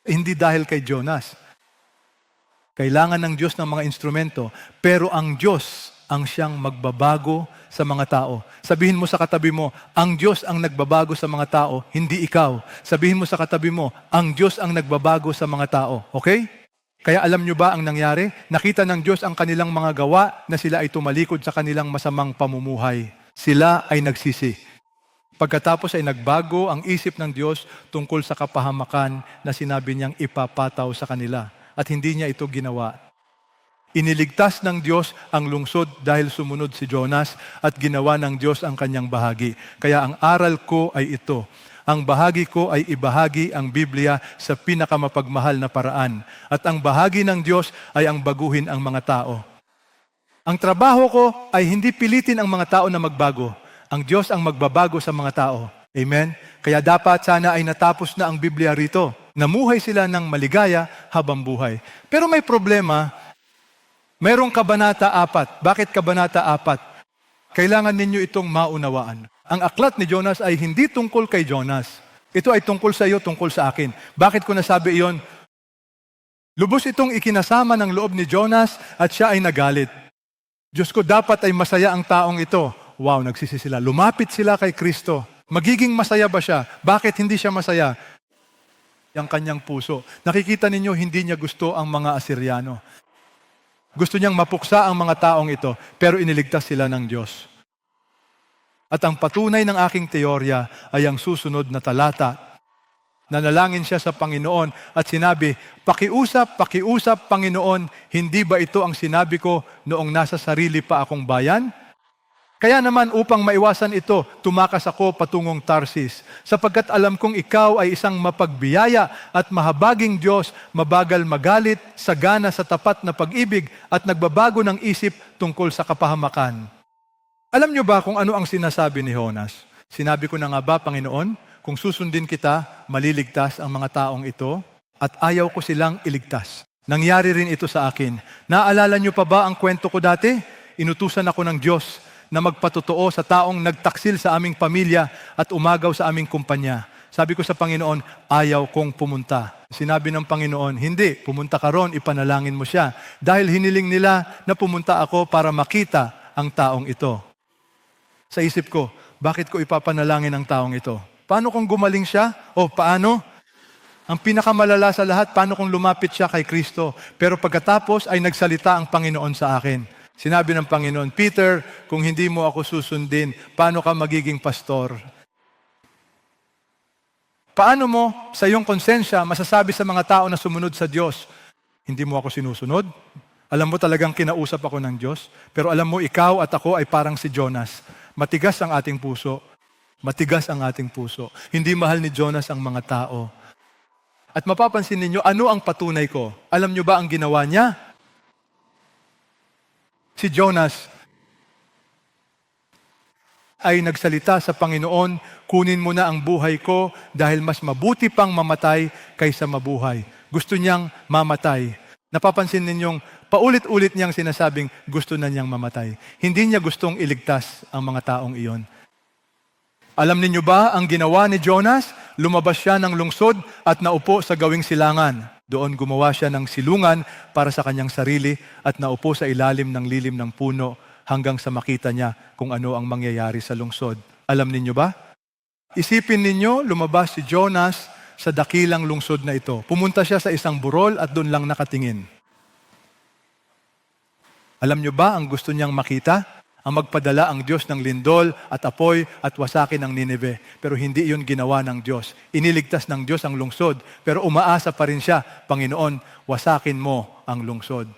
Hindi dahil kay Jonas. Kailangan ng Diyos ng mga instrumento, pero ang Diyos ang siyang magbabago sa mga tao. Sabihin mo sa katabi mo, ang Diyos ang nagbabago sa mga tao, hindi ikaw. Sabihin mo sa katabi mo, ang Diyos ang nagbabago sa mga tao. Okay? Kaya alam nyo ba ang nangyari? Nakita ng Diyos ang kanilang mga gawa na sila ay tumalikod sa kanilang masamang pamumuhay. Sila ay nagsisi. Pagkatapos ay nagbago ang isip ng Diyos tungkol sa kapahamakan na sinabi niyang ipapataw sa kanila. At hindi niya ito ginawa. Iniligtas ng Diyos ang lungsod dahil sumunod si Jonas at ginawa ng Diyos ang kanyang bahagi. Kaya ang aral ko ay ito. Ang bahagi ko ay ibahagi ang Biblia sa pinakamapagmahal na paraan. At ang bahagi ng Diyos ay ang baguhin ang mga tao. Ang trabaho ko ay hindi pilitin ang mga tao na magbago. Ang Diyos ang magbabago sa mga tao. Amen? Kaya dapat sana ay natapos na ang Biblia rito. Namuhay sila ng maligaya habang buhay. Pero may problema, mayroong kabanata 4. Bakit kabanata 4? Kailangan ninyo itong maunawaan. Ang aklat ni Jonas ay hindi tungkol kay Jonas. Ito ay tungkol sa iyo, tungkol sa akin. Bakit ko nasabi iyon? Lubos itong ikinasama ng loob ni Jonas at siya ay nagalit. Diyos ko, dapat ay masaya ang taong ito. Wow, nagsisi sila. Lumapit sila kay Kristo. Magiging masaya ba siya? Bakit hindi siya masaya? Ang kanyang puso. Nakikita ninyo, hindi niya gusto ang mga Asiryano. Gusto niyang mapuksa ang mga taong ito, pero iniligtas sila ng Diyos. At ang patunay ng aking teorya ay ang susunod na talata. Nanalangin siya sa Panginoon at sinabi, pakiusap, Panginoon, hindi ba ito ang sinabi ko noong nasa sarili pa akong bayan? Kaya naman upang maiwasan ito, tumakas ako patungong Tarsis, sapagkat alam kong ikaw ay isang mapagbiyaya at mahabaging Diyos, mabagal magalit, sagana sa tapat na pag-ibig at nagbabago ng isip tungkol sa kapahamakan. Alam niyo ba kung ano ang sinasabi ni Jonas? Sinabi ko na nga ba, Panginoon, kung susundin kita, maliligtas ang mga taong ito at ayaw ko silang iligtas. Nangyari rin ito sa akin. Naalala niyo pa ba ang kwento ko dati? Inutusan ako ng Diyos na magpatotoo sa taong nagtaksil sa aming pamilya at umagaw sa aming kumpanya. Sabi ko sa Panginoon, ayaw kong pumunta. Sinabi ng Panginoon, hindi, pumunta ka ron, ipanalangin mo siya. Dahil hiniling nila na pumunta ako para makita ang taong ito. Sa isip ko, bakit ko ipapanalangin ang taong ito? Paano kung gumaling siya? O paano? Ang pinakamalala sa lahat, paano kung lumapit siya kay Kristo? Pero pagkatapos ay nagsalita ang Panginoon sa akin. Sinabi ng Panginoon, Peter, kung hindi mo ako susundin, paano ka magiging pastor? Paano mo sa iyong konsensya masasabi sa mga tao na sumunod sa Diyos, hindi mo ako sinusunod? Alam mo talagang kinausap ako ng Diyos, pero alam mo ikaw at ako ay parang si Jonas. Matigas ang ating puso. Matigas ang ating puso. Hindi mahal ni Jonas ang mga tao. At mapapansin ninyo, ano ang patunay ko? Alam niyo ba ang ginawa niya? Si Jonas ay nagsalita sa Panginoon, kunin mo na ang buhay ko dahil mas mabuti pang mamatay kaysa mabuhay. Gusto niyang mamatay. Napapansin ninyong paulit-ulit niyang sinasabing gusto na niyang mamatay. Hindi niya gustong iligtas ang mga taong iyon. Alam ninyo ba ang ginawa ni Jonas? Lumabas siya ng lungsod at naupo sa gawing silangan. Doon gumawa siya ng silungan para sa kanyang sarili at naupo sa ilalim ng lilim ng puno hanggang sa makita niya kung ano ang mangyayari sa lungsod. Alam ninyo ba? Isipin ninyo, lumabas si Jonas sa dakilang lungsod na ito. Pumunta siya sa isang burol at doon lang nakatingin. Alam niyo ba ang gusto niyang makita? Ang magpadala ang Diyos ng lindol at apoy at wasakin ang Nineveh. Pero hindi iyon ginawa ng Diyos. Iniligtas ng Diyos ang lungsod. Pero umaasa pa rin siya, Panginoon, wasakin mo ang lungsod.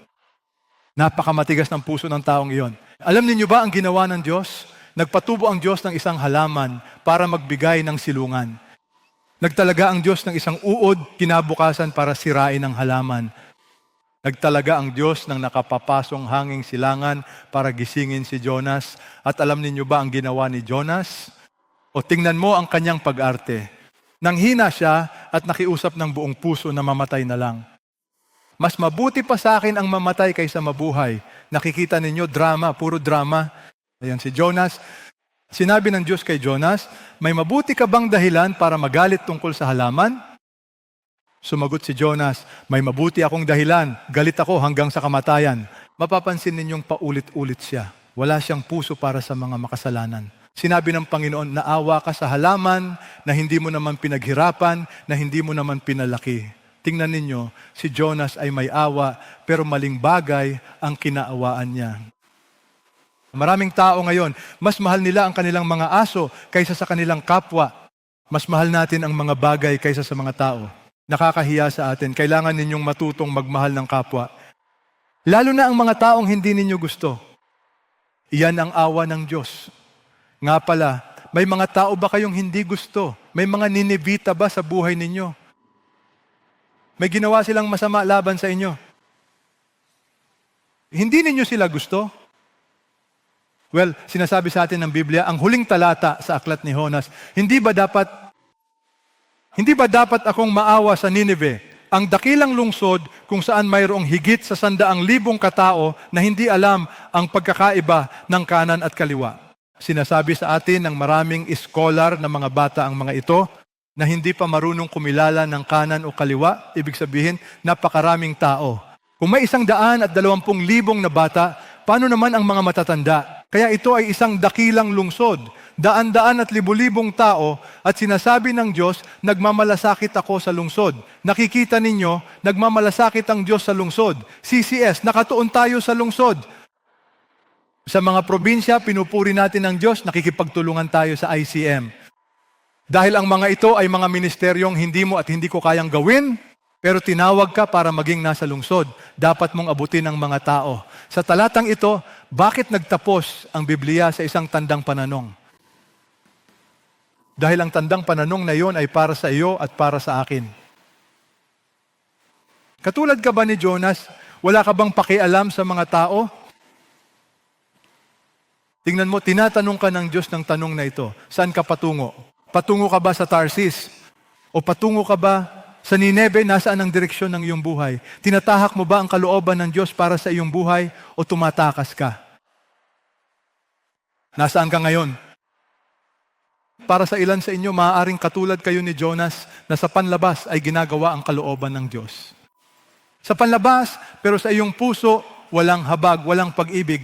Napakamatigas ng puso ng taong iyon. Alam niyo ba ang ginawa ng Diyos? Nagpatubo ang Diyos ng isang halaman para magbigay ng silungan. Nagtalaga ang Diyos ng isang uod kinabukasan para sirain ang halaman. Nagtalaga ang Diyos ng nakapapasong hanging silangan para gisingin si Jonas. At alam ninyo ba ang ginawa ni Jonas? O tingnan mo ang kanyang pag-arte. Nanghina siya at nakiusap ng buong puso na mamatay na lang. Mas mabuti pa sa akin ang mamatay kaysa mabuhay. Nakikita ninyo, drama, puro drama. Ayan si Jonas. Sinabi ng Diyos kay Jonas, may mabuti ka bang dahilan para magalit tungkol sa halaman? Sumagot si Jonas, may mabuti akong dahilan. Galit ako hanggang sa kamatayan. Mapapansin ninyong paulit-ulit siya. Wala siyang puso para sa mga makasalanan. Sinabi ng Panginoon, naawa ka sa halaman na hindi mo naman pinaghirapan, na hindi mo naman pinalaki. Tingnan ninyo, si Jonas ay may awa, pero maling bagay ang kinaawaan niya. Maraming tao ngayon, mas mahal nila ang kanilang mga aso kaysa sa kanilang kapwa. Mas mahal natin ang mga bagay kaysa sa mga tao. Nakakahiya sa atin. Kailangan ninyong matutong magmahal ng kapwa. Lalo na ang mga taong hindi ninyo gusto. Iyan ang awa ng Diyos. Nga pala, may mga tao ba kayong hindi gusto? May mga ninibita ba sa buhay ninyo? May ginawa silang masama laban sa inyo? Hindi ninyo sila gusto? Well, sinasabi sa atin ng Biblia, ang huling talata sa aklat ni Jonas, hindi ba dapat akong maawa sa Nineveh, ang dakilang lungsod kung saan mayroong higit sa 100,000 katao na hindi alam ang pagkakaiba ng kanan at kaliwa. Sinasabi sa atin ng maraming scholar na mga bata ang mga ito, na hindi pa marunong kumilala ng kanan o kaliwa, ibig sabihin, napakaraming tao. Kung may 120,000 na bata, paano naman ang mga matatanda? Kaya ito ay isang dakilang lungsod, daan-daan at libu-libong tao, at sinasabi ng Diyos, nagmamalasakit ako sa lungsod. Nakikita ninyo, nagmamalasakit ang Diyos sa lungsod. CCS, nakatuon tayo sa lungsod. Sa mga probinsya, pinupuri natin ang Diyos, nakikipagtulungan tayo sa ICM. Dahil ang mga ito ay mga ministeryong hindi mo at hindi ko kayang gawin, pero tinawag ka para maging nasa lungsod. Dapat mong abutin ang mga tao. Sa talatang ito, bakit nagtapos ang Biblia sa isang tandang pananong? Dahil ang tandang pananong na iyon ay para sa iyo at para sa akin. Katulad ka ba ni Jonas? Wala ka bang pakialam sa mga tao? Tingnan mo, tinatanong ka ng Diyos ng tanong na ito. Saan ka patungo? Patungo ka ba sa Tarsis? O patungo ka ba sa Nineveh? Nasaan ang direksyon ng iyong buhay? Tinatahak mo ba ang kalooban ng Diyos para sa iyong buhay o tumatakas ka? Nasaan ka ngayon? Para sa ilan sa inyo, maaaring katulad kayo ni Jonas na sa panlabas ay ginagawa ang kalooban ng Diyos. Sa panlabas, pero sa iyong puso, walang habag, walang pag-ibig.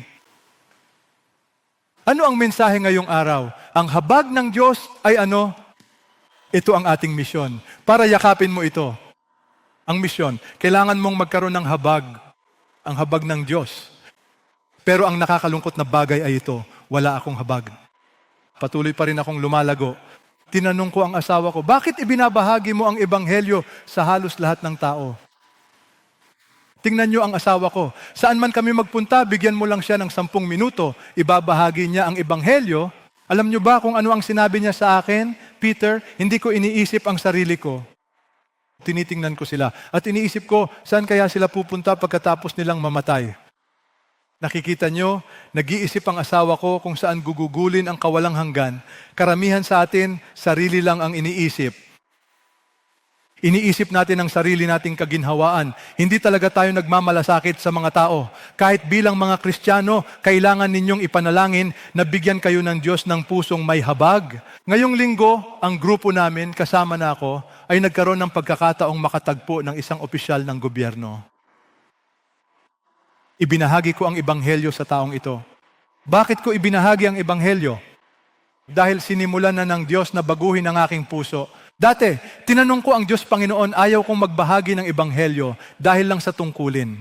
Ano ang mensahe ngayong araw? Ang habag ng Diyos ay ano? Ito ang ating misyon. Para yakapin mo ito. Ang misyon. Kailangan mong magkaroon ng habag. Ang habag ng Diyos. Pero ang nakakalungkot na bagay ay ito. Wala akong habag. Patuloy pa rin akong lumalago. Tinanong ko ang asawa ko, bakit ibinabahagi mo ang ebanghelyo sa halos lahat ng tao? Tingnan niyo ang asawa ko. Saan man kami magpunta, bigyan mo lang siya ng 10 minuto. Ibabahagi niya ang ebanghelyo. Alam niyo ba kung ano ang sinabi niya sa akin? Peter, hindi ko iniisip ang sarili ko. Tinitingnan ko sila. At iniisip ko, saan kaya sila pupunta pagkatapos nilang mamatay? Nakikita niyo, nag-iisip ang asawa ko kung saan gugugulin ang kawalang hanggan. Karamihan sa atin, sarili lang ang iniisip. Iniisip natin ang sarili nating kaginhawaan. Hindi talaga tayo nagmamalasakit sa mga tao. Kahit bilang mga Kristiyano, kailangan ninyong ipanalangin na bigyan kayo ng Diyos ng pusong may habag. Ngayong linggo, ang grupo namin, kasama na ako, ay nagkaroon ng pagkakataong makatagpo ng isang opisyal ng gobyerno. Ibinahagi ko ang ebanghelyo sa taong ito. Bakit ko ibinahagi ang ebanghelyo? Dahil sinimulan na ng Diyos na baguhin ang aking puso. Dati, tinanong ko ang Diyos Panginoon, ayaw kong magbahagi ng ebanghelyo dahil lang sa tungkulin.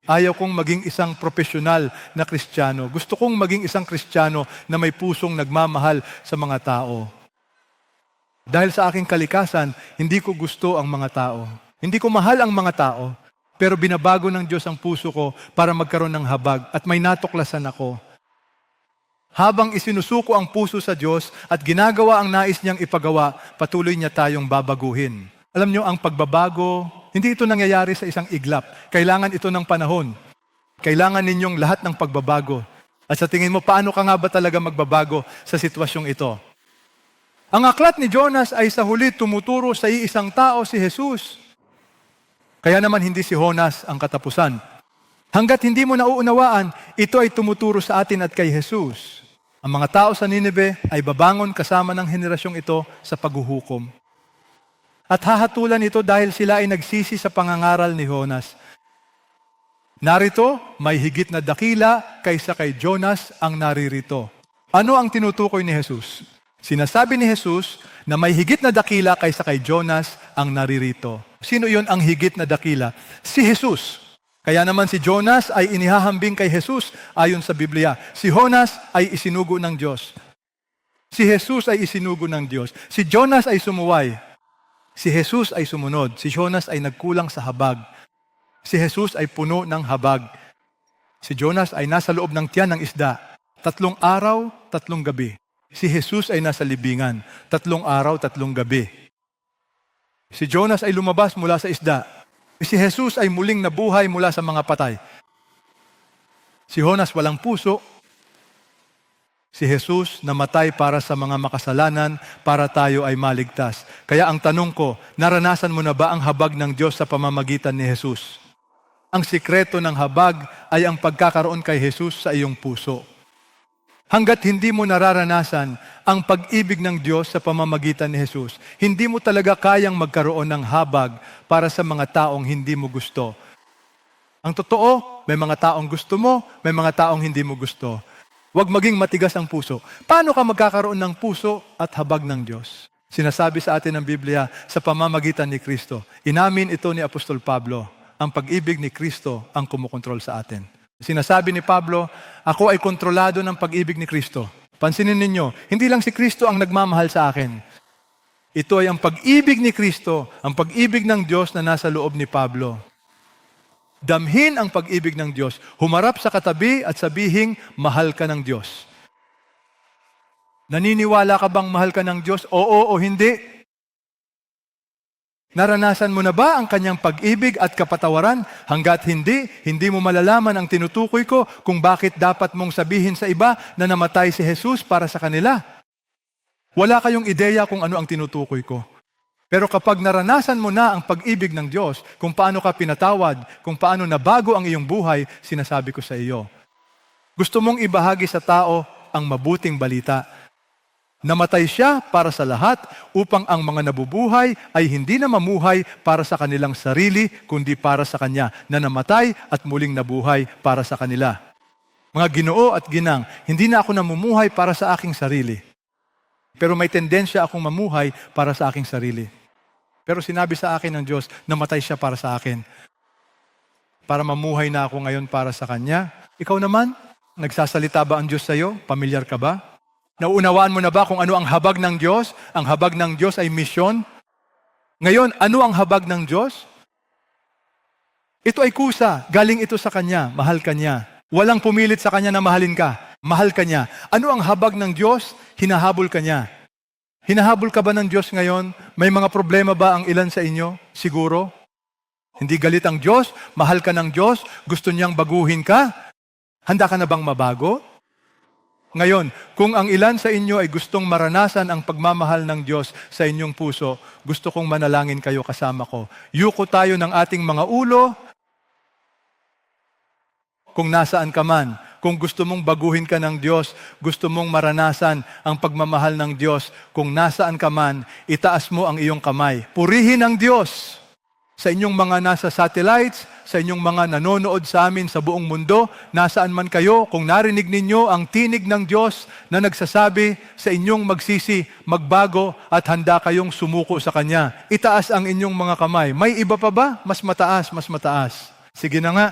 Ayaw kong maging isang profesional na Kristiyano. Gusto kong maging isang Kristiyano na may pusong nagmamahal sa mga tao. Dahil sa aking kalikasan, hindi ko gusto ang mga tao. Hindi ko mahal ang mga tao, pero binabago ng Diyos ang puso ko para magkaroon ng habag at may natuklasan ako. Habang isinusuko ang puso sa Diyos at ginagawa ang nais niyang ipagawa, patuloy niya tayong babaguhin. Alam niyo, ang pagbabago, hindi ito nangyayari sa isang iglap. Kailangan ito ng panahon. Kailangan ninyong lahat ng pagbabago. At sa tingin mo, paano ka nga ba talaga magbabago sa sitwasyong ito? Ang aklat ni Jonas ay sa huli tumuturo sa iisang tao, si Jesus. Kaya naman hindi si Jonas ang katapusan. Hanggat hindi mo nauunawaan, ito ay tumuturo sa atin at kay Jesus. Ang mga tao sa Nineveh ay babangon kasama ng henerasyong ito sa paghuhukom. At hahatulan ito dahil sila ay nagsisi sa pangangaral ni Jonas. Narito, may higit na dakila kaysa kay Jonas ang naririto. Ano ang tinutukoy ni Jesus? Sinasabi ni Jesus na may higit na dakila kaysa kay Jonas ang naririto. Sino yon ang higit na dakila? Si Jesus. Kaya naman si Jonas ay inihahambing kay Jesus ayon sa Biblia. Si Jonas ay isinugo ng Diyos. Si Jesus ay isinugo ng Diyos. Si Jonas ay sumuway. Si Jesus ay sumunod. Si Jonas ay nagkulang sa habag. Si Jesus ay puno ng habag. Si Jonas ay nasa loob ng tiyan ng isda. 3 araw, 3 gabi. Si Jesus ay nasa libingan. 3 araw, 3 gabi. Si Jonas ay lumabas mula sa isda. Si Jesus ay muling nabuhay mula sa mga patay. Si Jonas walang puso. Si Jesus namatay para sa mga makasalanan, para tayo ay maligtas. Kaya ang tanong ko, naranasan mo na ba ang habag ng Diyos sa pamamagitan ni Jesus? Ang sikreto ng habag ay ang pagkakaroon kay Jesus sa iyong puso. Hanggat hindi mo nararanasan ang pag-ibig ng Diyos sa pamamagitan ni Jesus, hindi mo talaga kayang magkaroon ng habag para sa mga taong hindi mo gusto. Ang totoo, may mga taong gusto mo, may mga taong hindi mo gusto. Huwag maging matigas ang puso. Paano ka magkakaroon ng puso at habag ng Diyos? Sinasabi sa atin ng Biblia sa pamamagitan ni Kristo. Inamin ito ni Apostol Pablo. Ang pag-ibig ni Kristo ang kumukontrol sa atin. Sinasabi ni Pablo, ako ay kontrolado ng pag-ibig ni Kristo. Pansinin ninyo, hindi lang si Kristo ang nagmamahal sa akin. Ito ay ang pag-ibig ni Kristo, ang pag-ibig ng Diyos na nasa loob ni Pablo. Damhin ang pag-ibig ng Diyos. Humarap sa katabi at sabihing, mahal ka ng Diyos. Naniniwala ka bang mahal ka ng Diyos? Oo o hindi? Naranasan mo na ba ang kanyang pag-ibig at kapatawaran? Hanggat hindi, hindi mo malalaman ang tinutukoy ko kung bakit dapat mong sabihin sa iba na namatay si Jesus para sa kanila. Wala kayong ideya kung ano ang tinutukoy ko. Pero kapag naranasan mo na ang pag-ibig ng Diyos, kung paano ka pinatawad, kung paano nabago ang iyong buhay, sinasabi ko sa iyo. Gusto mong ibahagi sa tao ang mabuting balita. Namatay siya para sa lahat upang ang mga nabubuhay ay hindi na mamuhay para sa kanilang sarili, kundi para sa Kanya na namatay at muling nabuhay para sa kanila. Mga Ginoo at ginang, hindi na ako namumuhay para sa aking sarili. Pero may tendensya akong mamuhay para sa aking sarili. Pero sinabi sa akin ng Diyos, namatay siya para sa akin. Para mamuhay na ako ngayon para sa Kanya. Ikaw naman, nagsasalita ba ang Diyos sa iyo? Pamilyar ka ba? Nauunawaan mo na ba kung ano ang habag ng Diyos? Ang habag ng Diyos ay misyon. Ngayon, ano ang habag ng Diyos? Ito ay kusa. Galing ito sa Kanya. Mahal ka Niya. Walang pumilit sa Kanya na mahalin ka. Mahal ka Niya. Ano ang habag ng Diyos? Hinahabol ka Niya. Hinahabol ka ba ng Diyos ngayon? May mga problema ba ang ilan sa inyo? Siguro. Hindi galit ang Diyos? Mahal ka ng Diyos? Gusto Niyang baguhin ka? Handa ka na bang mabago? Ngayon, kung ang ilan sa inyo ay gustong maranasan ang pagmamahal ng Diyos sa inyong puso, gusto kong manalangin kayo kasama ko. Yuko tayo ng ating mga ulo. Kung nasaan ka man, kung gusto mong baguhin ka ng Diyos, gusto mong maranasan ang pagmamahal ng Diyos, kung nasaan ka man, itaas mo ang iyong kamay. Purihin ang Diyos. Sa inyong mga nasa satellites, sa inyong mga nanonood sa amin sa buong mundo, nasaan man kayo, kung narinig ninyo ang tinig ng Diyos na nagsasabi sa inyong magsisi, magbago at handa kayong sumuko sa Kanya, itaas ang inyong mga kamay. May iba pa ba? Mas mataas, mas mataas. Sige na nga.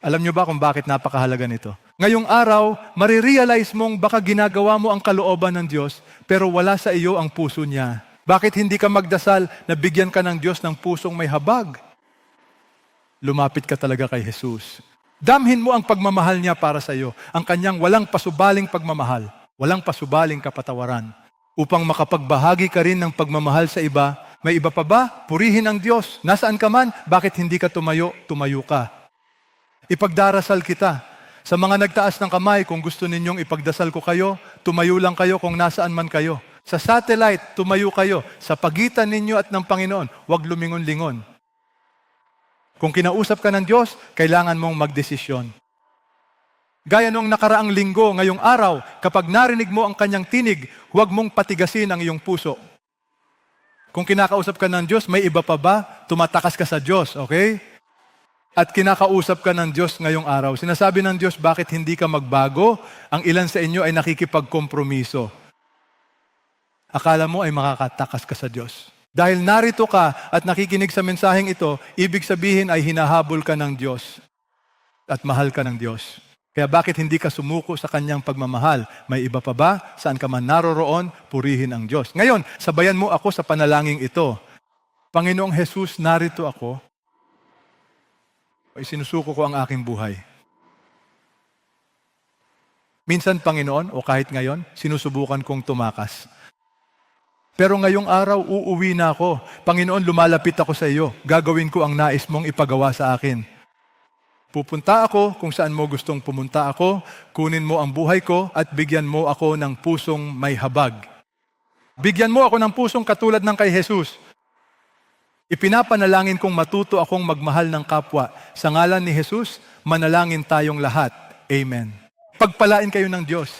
Alam nyo ba kung bakit napakahalaga nito? Ngayong araw, marirealize mong baka ginagawa mo ang kalooban ng Diyos, pero wala sa iyo ang puso niya. Bakit hindi ka magdasal na bigyan ka ng Diyos ng pusong may habag? Lumapit ka talaga kay Jesus. Damhin mo ang pagmamahal niya para sa iyo, ang kanyang walang pasubaling pagmamahal, walang pasubaling kapatawaran. Upang makapagbahagi ka rin ng pagmamahal sa iba, may iba pa ba? Purihin ang Diyos. Nasaan ka man, bakit hindi ka tumayo? Tumayo ka. Ipagdarasal kita. Sa mga nagtaas ng kamay, kung gusto ninyong ipagdasal ko kayo, tumayo lang kayo kung nasaan man kayo. Sa satellite, tumayo kayo. Sa pagitan ninyo at ng Panginoon, huwag lumingon-lingon. Kung kinausap ka ng Diyos, kailangan mong magdesisyon. Gaya noong nakaraang linggo, ngayong araw, kapag narinig mo ang kanyang tinig, huwag mong patigasin ang iyong puso. Kung kinakausap ka ng Diyos, may iba pa ba? Tumatakas ka sa Diyos, okay? At kinakausap ka ng Diyos ngayong araw. Sinasabi ng Diyos, bakit hindi ka magbago? Ang ilan sa inyo ay nakikipagkompromiso. Akala mo ay makakatakas ka sa Diyos. Dahil narito ka at nakikinig sa mensaheng ito, ibig sabihin ay hinahabol ka ng Diyos at mahal ka ng Diyos. Kaya bakit hindi ka sumuko sa kanyang pagmamahal? May iba pa ba? Saan ka man naroroon, purihin ang Diyos. Ngayon, sabayan mo ako sa panalangin ito. Panginoong Jesus, narito ako. Isinusuko ko ang aking buhay. Minsan, Panginoon, o kahit ngayon, sinusubukan kong tumakas. Pero ngayong araw, uuwi na ako. Panginoon, lumalapit ako sa iyo. Gagawin ko ang nais mong ipagawa sa akin. Pupunta ako kung saan mo gustong pumunta ako, kunin mo ang buhay ko at bigyan mo ako ng pusong may habag. Bigyan mo ako ng pusong katulad ng kay Jesus. Ipinapanalangin kong matuto akong magmahal ng kapwa. Sa ngalan ni Jesus, manalangin tayong lahat. Amen. Pagpalain kayo ng Diyos.